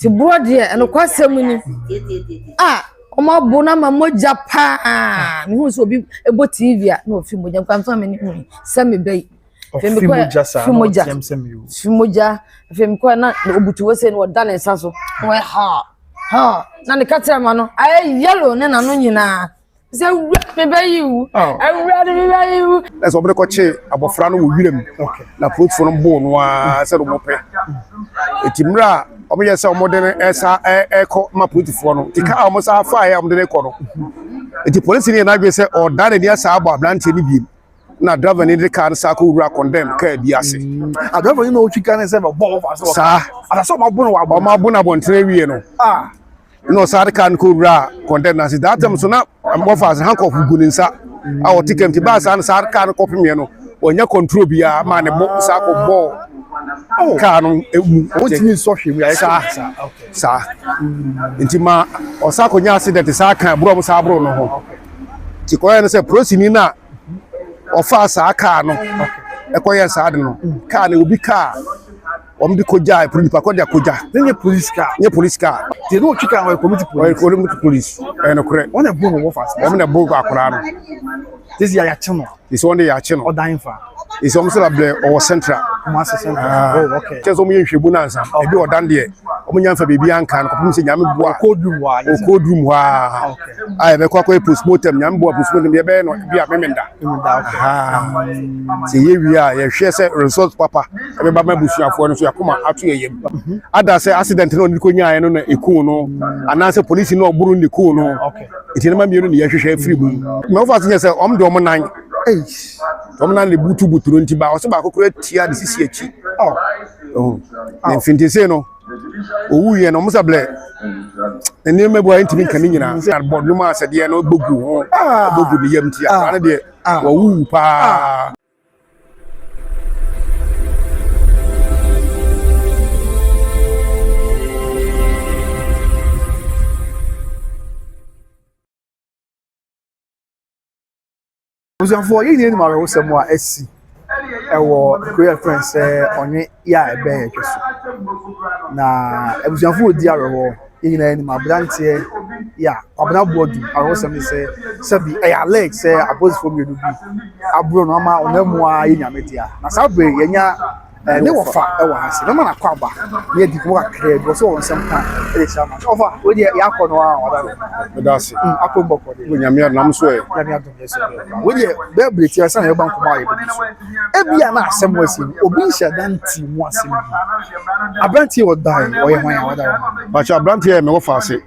ti brode e no kwasem ni oma bona ma moja pa me hu so obi ebo TV a no fi moja kwa mfa me ni hu se me bei fi moja sa no tem se me fi moja fi me kwa na obutu wo se no da na nsa so we ha na ne katira ma no ay yellow ne na no nyina se me bei wu awura de me bei wu let's obre ko che abofra no wo wirem na protfo no bo no a se do mo pe etimra omo yesa omo de esa eko ma protfo no tika omo sa fa ya omo de ko no eti police ni na gbe se o da ne asa abo ablante ni bi na driver ni de car sa ko wura condemn car bi ase a driver ni no chika ne se ba bo fa so sa ala so ma bo no wa bo ma bo na bo ntre wie no no sa de car ko wura condemn na se that time so na mo fa se handcuff guninsa a o ticket ba sa na sa car ko pemie no onya control bia ma ne bo sa ko bo car no o ti ni so hwe ya sa intima o sa ko nya accident sa kan bro mo sa bro no ho ti ko ya no se prosini na ofa sa car no ekoye sa de no car na obi car omdi koja police pa koja nye police car they no chika we committee police no kure on e bo wo fast o me bo akura no this ya chi no this one ya chi no o dan fa is almost like o central oh okay chezo mo yehwebu nansa e bi odan de o mo nyamfa bebi anka no kopum se nyame bua kodrum wa ai be kwa postmortem nyame bua postmortem be be no bi a memenda se ye wi a ye hwe se result papa e be ba mabusuafo no so yakoma ato ye yem ada se accident no ndiko nyaa no na eku no anase police no ogburu ndiku no iti na mamienu ne ye hwehwe free bu me ofa se se om de om nan Tomna le butu nti ba o se ba kokoro tia de sisi achi ne finti se no owu ye no musable ene mebu ayi ntimi kan nyina se bodu ma se de no gbogu gbogu de yam tia ana de wo wu pa Ozafo ye ni ma wo se mo a asi ewo great friends onye ya ebe ye kweso na ozafo odi arewo ye na ni ma brantie ya abna bodu arewo se me se bi Alex abozifo mi edu bi abro no ma onamu a ye nyamedia na sabre ye nya ne wo fa ewo hase no ma na kwaba ne di ko akre do so won sempa e chama ofa we di ya ko no a wada medasi akombo ko de nyame nam so e nyame adom yeso we di be bleti asa na ye banko ma ye bi so e bia na asem wasi obi hia danti mu asem abranti wo dai o ye hwan ya wada ba cha abranti e me wo fa ase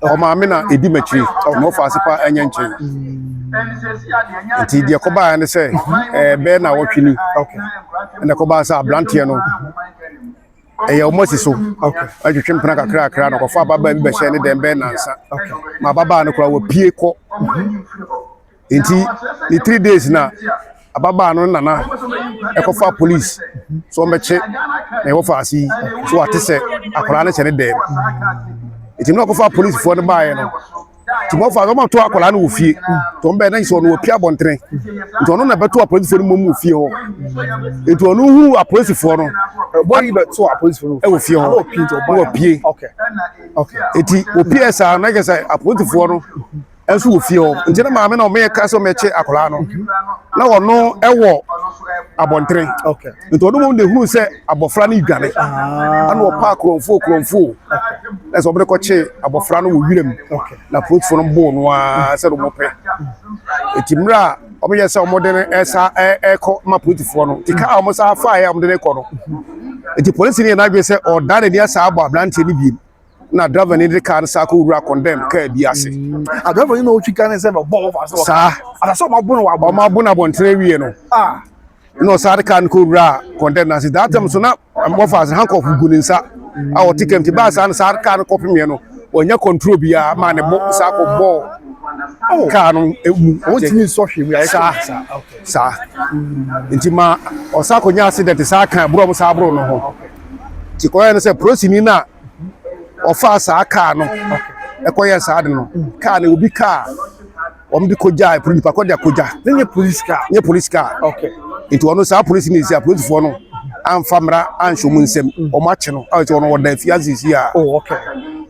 o ma me na edi machi me wo fa ase pa anya nche ti di ko ba ne se be na wo twini na ko ba sa abranti no e ya omosi so atwetwe mpena kakra na ko fa baba bi be hye ne dem be nansa ma baba no kura wo pie ko enti ni 3 days na ababa no nana e ko fa police so meche na wo fa asi so atese akora ne chene dem enti no ko fa police fo ne baaye no timo fa ma to akora na wo fie to mbe na so no wo pia bontre nti ono na beto police fo no mu fie ho enti ono hu police fo no boy be to police fo no e wo fie ho wo pie okay enti wo pie sa na gesa police fo no enso wo fie ho nti na ma me na o me ka so meche akora no na wono ewo abontre nti ono mo de hu se abofra na idwane ana wo pa kromfo eso bre ko che abofra no wo wirem na protfo no bo no a se do mo pe etimra o me yesa o mo de esa eko ma protfo no tika o mo sa fa ya o mo de ko no eti police ni na gbe se o da ne asa abo ablante ni bi na driver ni de car sa ko wura condemn car bi ase a driver ni no chika ne se ba bo fa so sa ala so ma bo no wa bo ma bo na bo ntre wie no no sa de car ko wura condemn na se that time so na mo fa se handcuff guninsa a o ticket ba sa na sa car ko pemie no onya control bia ma ne mo sa ko bo car no o ti ni so hwe ya sa intima o sa ko nya accident sa kan bro mo sa bro no ho ti ko ya no se prosini na ofa sa car no ekoye sa de no car na obi car omdi koja police pa koja nye police car okay into ono sa police ni si police fo no amfamra anshomu nsem o ma che no awete ono woda fiazisi a oh okay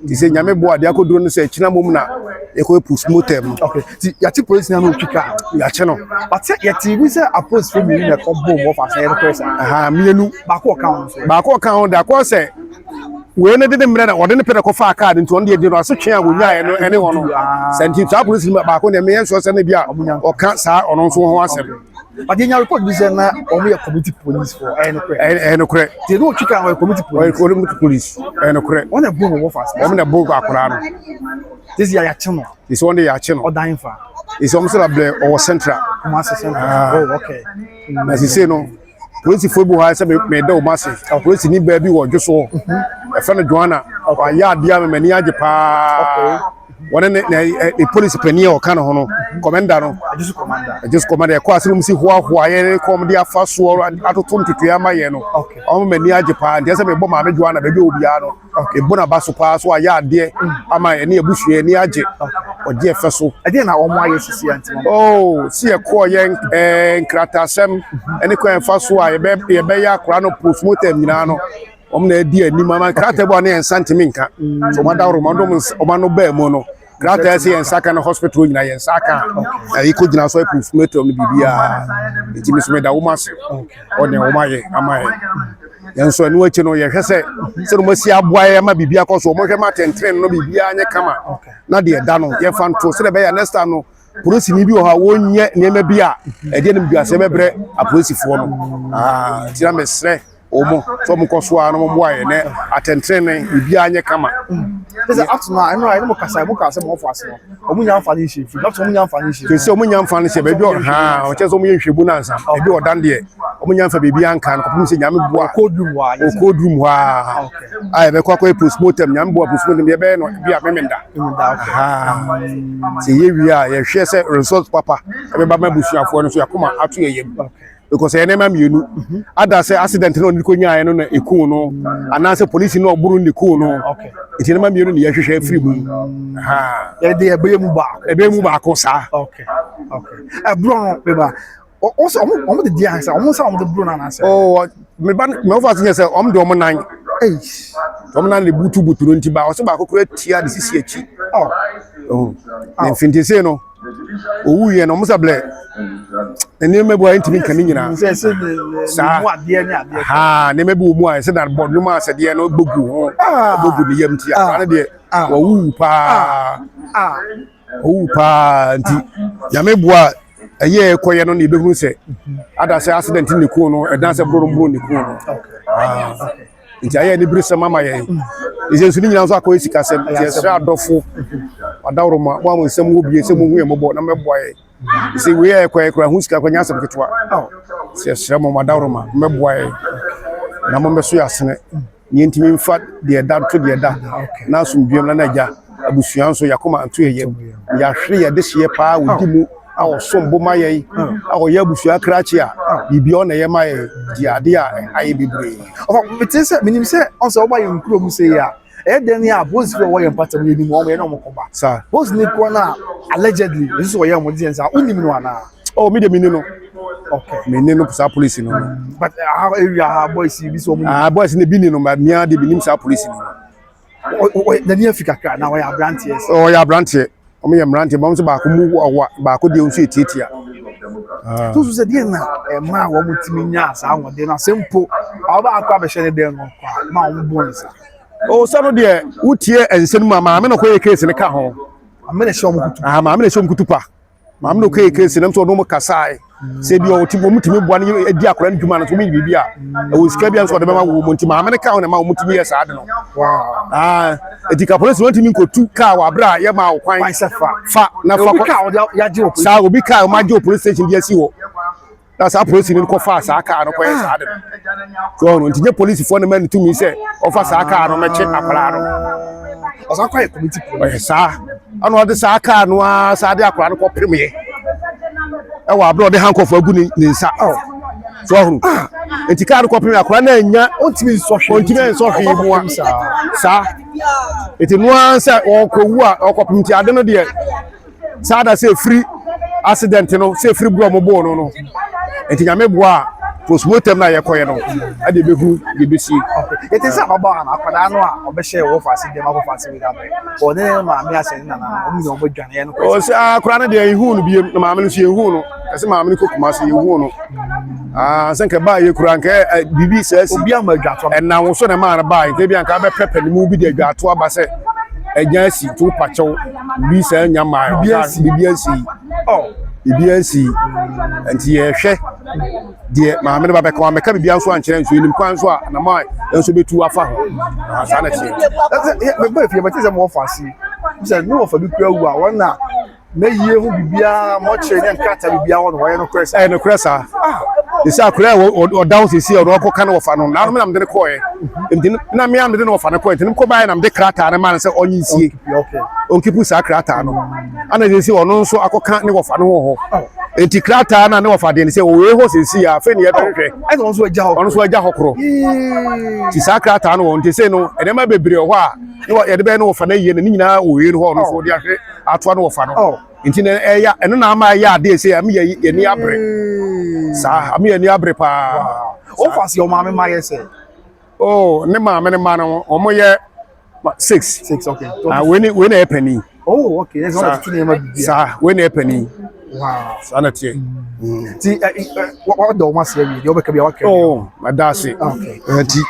ti se nyame bo ade akoduro no se china mom na eko postmortem okay ti ya ti police na no twika ya che no but ya ti we say approach from you na ko bom of asa ya person aha mienu ba ko kan so ba ko kan da ko se we ne de mre na wode ne pede ko fa card nti on de no aso twen a wonya no ene ho no senti ta police ba ko ne me yenso se ne bia o kan sa ono nso ho asem but the report be say na omo ya community police for no kre they no twika we community police no kre on e bom of asa o me na bo akora no this ya chino this one ya che no o dan fa is almost like or central oh okay as you say no police for bu ha say me da o mase police ni ba bi wo dwoso e fa no Joanna wa ya dia me mani age pa one the police penny o kan ho no commander no just commander e ko asem si ho ye kom dia fa so atotom tutua ma ye no o mani age pa dia say me bo ma me Joanna ba bi obia no e bona ba so pa so ya de ama ye ne ebusu ni age o je fa so e dey na o mo aye sisi anti oh si e ko ye nkratasem ene ko en fa so a ye be ya akora no postmortem nyina no omna di anim ama krata bo na en santiminka so madawro omano ba mu no krata se en saka na hospital nyina en saka e ko gina so postmortem no bibia enti mi so me da wo mas o ne wo maye amaye yan so anu achi no ye hwese se no masi aboaye ma bibia ko so mo hwe ma tentren no bibia anye kama na de da no ye fanto se de be ya next time no polisi ni bi o ha wonye niema bi a e de no bia se bebre a polisi fo no tira mesre omo so mo koso a no mo boaye ne atentren bibia anye kama there's up to now I know mo kasa mo fo ase no omunya amfani shi fi doctor omunya amfani shi ke se omunya amfani shi be bi o o che so omunya hwebu na nsa e bi o dan de omunya amfa bebi anka no kopum se nyame boa kodrum wa ai be kwa postmortem nyame boa postmortem be be no bi a memenda se ye wi a ye hwe se result papa e be ba mabusuafo no so yakoma ato ye yem because ene ma mienu ada se accident no ni ko nyaa no na eku no ana se police no oburu ni ku no iti ene ma mienu ni ye hwehwe free mu ye de ebe mu ba ko sa okay bro beba also omo de dia sa omo sa omo de bro na na se me ofa se say omo de omo nan omo nan le butu no nti ba o se ba kokora tia de sisi achi infinity say no owu ye no mo sable eni mebu a ntimi kan nyina se mu ade ni ade ne mebu mu a se dan bodu ma se de no gbogu ho gbogu ni yam ti a na de owu pa nti ya mebu a eye koye no ni behunu se ada se accident ni ku no edan se bro ni ku no nti aye ni brisa mama ye izensu ni nyina so akoy sika se yesra adofo adawro ma mo nsem wo bie se mo hu embo na meboaye se we ye koy kra hu sika kwanya asem ketwa se yesra mo adawro ma meboaye na mo meso yasene ni ntimi mfa de da to de da na asumbiam na naja abusuan so yakoma anto ye ya hwe ye de hye pa wodi mu awo sombo maye awo ya busua krachi a bibi o na ye maye di ade a aye bibre ofa metese minim se on se oba ye nkuro mu se ya e den ya boss for wo ye patam ye ni mo ye na mo koba sa boss ni ko na allegedly this wo ye mo di ensa unim no ana me de minino okay minino sa police no but how area boys bi so mo boys ne bi ni no ma mia de binim sa police no the near fika kra na wo ya branches ya branches omo ye mrante bom so ba ko mu ba ko de nso etitia to so se de na ma wo mutimi nya asa wode na sempo ba akwa be hye de no kwa ma wo bonsa so no de utie ensen ma me no ko ye case ne ka ho ma me hye mo kutu ma me hye mo kutupa ma me no ko ye case ne so no mo kasai se bi o timo mutimi boa ne edi akora ndwuma no so mi bibia e wo sika bia so de ma wo mo nti ma me ne ka ho ne ma wo mutimi ye sa de no wow etika police won timi nkotu ka wa bra ye ma wo kwan fa na fa ya je sa obi ka ma je police station bia si wo na sa police ni ko fa sa ka no ko ye sa de so no nti je police fo ne ma ntumi se o fa sa ka no me che akora no o sa kwa committee police sa ano de sa ka no a sa de akora no ko premier e wa bro de handcuff agu ni nsa so huru enti ka no ko premier akora na nya ontimi so hwe mu sa eti no ansa o ko wu a o ko pimti ade no de sa da se free accident no se free bro mo bo no enti nyame boa postmortem na yekoye no ade behu de besi It is about akwada no a obehye wo fase dem akofase we da be o ne ma me ase na omu no bodwane no o se akura na de ehu no biem na maame no se ehu no ese maame no kokuma se ehu no senke ba ye kura nke bibi se obi amadwato na wo so na ma na ba nke bia nka be pepe ni mu bi de adwato aba se enya si tu pacho bi se nya ma bibi ansi bibi ansi anti ye hwe de maame no ba be ka meka bibi anso ankyere nso enim kwan so na ma enso betu afa ho asa na che me ba fie mate se mo fase se no ofa bi kura wu a wona na yie hu bibia mo chere ne nkata bibia wo no no kresa no kresa isi akura o down sisi o ko kan wo fa no na me na me de ko e nti na me am de no fa no ko nti ko ba na me de krata na man se onyi sie okay on kipu sa krata no ana de si ono nso akoka ne wo fa no ho nti krata na ne wo fa de ne se o we ho sisi a fe ne ye hwehwe e no nso agya ho kro ti sa krata no nti se no ene ma bebre ho a ne wo ye de be no wo fa na yie ne nyina o we no ho no so de ahwe ato no wo fa no nti ne eya eno na ama ya ade se am ye ni abre sa am ye ni abre pa o fasi o ma me ma ye se ne ma me ne ma no o mo ye 6 okay we na epani okay that's not to name bibia sa we na epani wow sa na tie ti what do ma se wi de obeka bia wa kre madase okay nti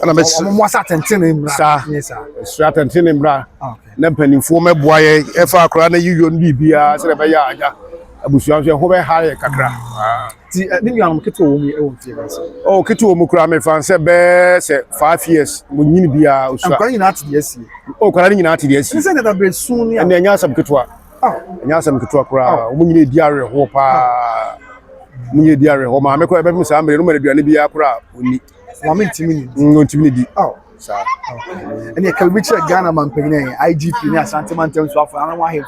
ana me mo sa tenten mbra sa yes sir sa tenten mbra okay na panimfo meboa ye efa akora na yiyo bibia se be ya aja abusuan so ho be ha ye kakra ti ni nyanum keto wo mi e wo tie base keto wo mu kura me fan se be se 5 years mo nyini bia usua akwa nyina ati de sie kura ni nyina ati de sie ni se na be sun ni na nya asam keto nya asam keto kura mo nyini diare ho pa mo nyini diare ho ma me ko e be mu sa amre no ma aduane bia kura oni wa me ntimi ntimi di sa and ye can reach Ghana man pegna IGP ni asante man tem so afọ na wa he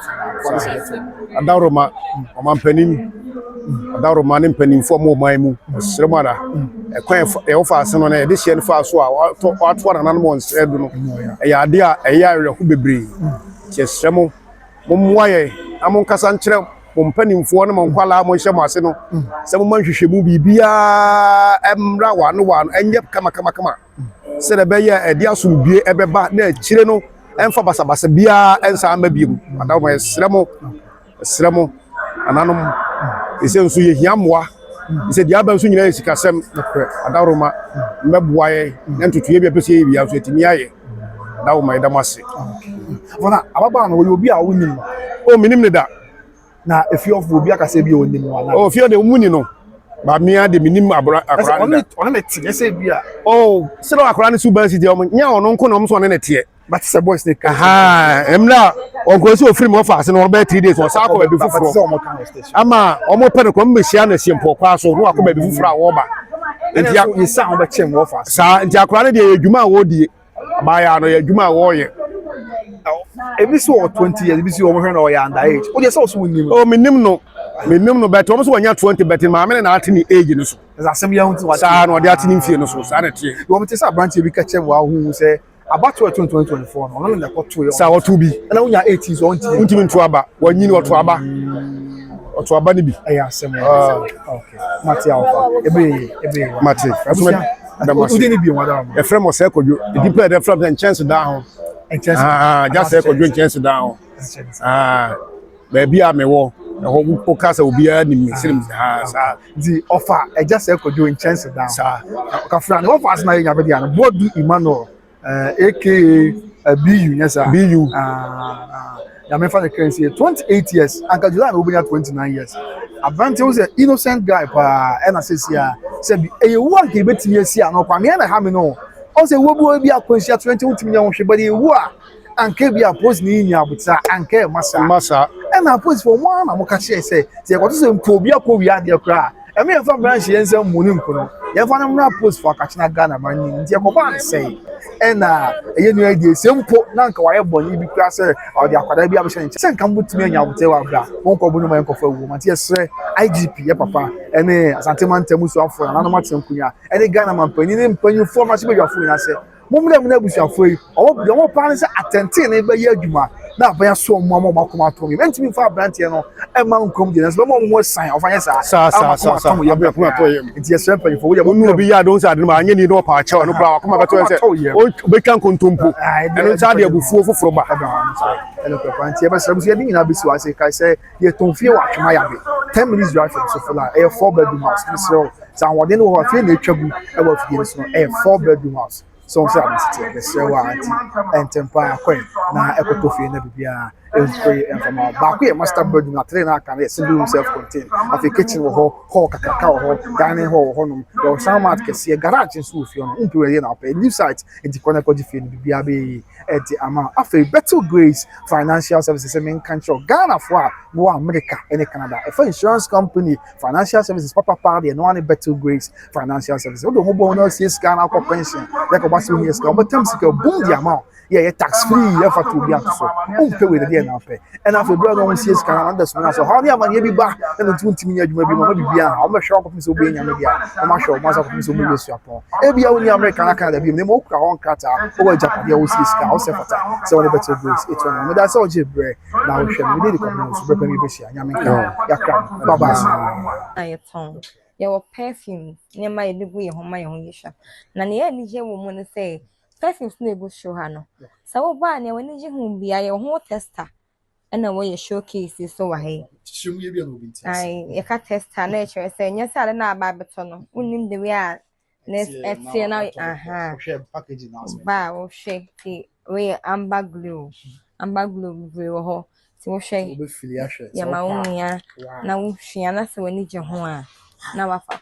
adaroma o man penim adaroma ne penimfo mo man mu sremara e kwan e wo fa ase no na e de hye ne fa so a ato na nan mo nsredu no e ya ade a e ya rehu bebre che sremo mo mwaye amon kasa nkyere mo penimfo no mo nkwala mo hye mo ase no se mo manhwehwe mu bibia emra wa no enye kama se de be ya edi asumdue ebeba na akire no emfa basabasa bia ensa ama biem adawma sremo ananom ese nso ye hiamwa ese dia ba nso nyina esikasem adawroma meboaye ntotoye bia pese ye bia so etimi aye adawma edamase wona ababa no obi a wonim minim ne da na efi of obi akase bia wonim wana fi de muni no ba mia de minim akora ona na tie se bia se no akora ne suban si de om nya ono nko no so ne ne tie but se boys ne emla onko si ofiri mo fa se no be 3 days o sa ko ba bi fufuro ama omo pe ko mbehia na siempo kwa so no akọ ba bi fufuro a wo ba nti ya sa ho be chem wo fa sa nti akora ne de adwuma a wo die ba ya no ya adwuma a wo ye ebi so 20 years ebi so wo hwe na o ya underage o de so so wonim minim no bet omo so wanya 20 bet ma me na atini age no so asem ya hunti wa sa no de atini mfie no so sa na tie wo mte sa branch bi ka chem wa hu se abato 2024 no no na koto yo sa wotu bi na wonya 18 so unti ntu aba wanyini wotu aba ni bi asem okay mati alfa ebe mati udi ni bi wada e frem o se kodwo e dipa de frem en chance down just say kodwo chance down ba bia mewo o kasa obia ni misirim sa di offer e just say kodwo chance down sa ka fran offer na nya be dia no bodu Emmanuel aka BU nyesa BU ya me fa the currency 28 years anka July na obunya 29 years Abrante was an innocent guy pa na sesia se bi ewu anka betimi asia no kwa me na ha me no o se wobu bi akwansia 20 utimi nya hwe bade ewu a anka bi a post ni nya abuta anka masa na post for one na mo ka share say se ko to se mpo bi akọ wi ade kra e me fa branch yensa mu ni nkono ye fa na mo post for akachina Ghana man ni nti e ko ban say na eye nu ade sempo na nka waye boni bi kra se o de akwada bi abehye nche se nka mbutumi anya abute wa bra won ko bunu man ko fa wu mate yesre IGP ye papa ene asante man tamu so afo na no matem kunya ene Ghana man pani ne mpanyu fo ma se be afo na se mumle mu na busuafo yi o pa ne se atente ne be ye adwuma na abaya so mo mo makoma to me mentimi fa brand here no e ma nkom de na mo mo sign of anya sa ya be kuma to yem nti yes rempa for we no bi ya don sa de ma anye ni no pa che no bra kuma ba to se o be kan kontompo eno sa de abufuo foforo ba eno papa nti e ba sɛ busu bi na bi so ase kai sɛ ye ton fie wa twema ya be 10 minutes drive from Sofola e 4 bedroom house so wọ́n ní wọ́n fi ní etwagu ẹ wọ́n fi yẹn so ẹ 4 bedroom house so wọ́n sọ àbẹ̀sítì ẹ̀bẹ̀sẹ̀ wà àti ẹ̀ntẹ̀mpa akọ́ẹ̀ na ẹ̀kọ́tọ̀ fi ní bíbí a ẹ̀nkọ́ ẹ̀nfọ̀mọ́ baako yẹ master bedroom na three na aka yẹ single room self contained after kitchen wɔ hɔ hall kakraka wɔ hɔ dining hall wɔ hɔ nom yɛ wɔ sound kɛseɛ garage nso wɔ fie no n pere yɛ na ɔpɛ new site eti kɔn ɛkɔgye fie no bíbí a bɛyɛ ɛdi ama afei Better Grace financial services ɛmi nkankyɛw Ghana fo a wɔ America ɛne Canada ɛfɛ insurance company financial services papa deɛ no one Better Grace financial services wọ́n dɔn mo bɔ wọn n'ɔsie sika n'akɔ pension lɛkɔ bá se ohun sika ɔbɛ tɛm sika boom di ama yɛ tax free yɛ fa to obi ato so o mpɛ wei deɛ na ɔpɛ ɛna afei bɛrɛ n'ɔmo sie sika na ɔda so na so ha ne ama ne bi ba ɛna tu ntumi nyɛ adwuma bi ma ɔmo bibi a ɔmo hwɛ ɔkɔpem sɛ ɔbɛyɛ nyame deɛ ɔmo ahwɛ ɔmo asa ɔkɔpem sɛ ɔmo yɛ suapɔn ebi a wɔn ni America na Canada bi mu ne mo okura hɔ nkrataa ɔwɔ Japan yɛ wɔsie sika ɔsɛ fata sɛ wɔn Better Grace etu ɔno mo da sɛ ɔgye brɛ na ɔhwɛ no mi de kɔmɔ so bɛpɛ mi bɛhyia nyame nka yakra baba ayɛ tɔn yɛwɔ perfume nneɛma yɛde gu yɛn ho ma yɛn ho yɛ hwɛ na nea yɛn ani gye wɔ mu no sɛ perfumes no egu show ha no sɛ wobaa nea wɔn ani gye ho bia yɛwɔ ho tester ɛna wɔyɛ showcase so wɔ ha yi yɛka tester na ɛkyerɛ sɛ nyɛ sɛ ade na aba abɛtɔ no wonim de wei a na ɛteɛ na ba a wɔhwɛ ti wɔyɛ amber glow bebree wɔ hɔ ti wɔhwɛ yɛma wo nua na wohwia na sɛ w'ani gye ho a na wafa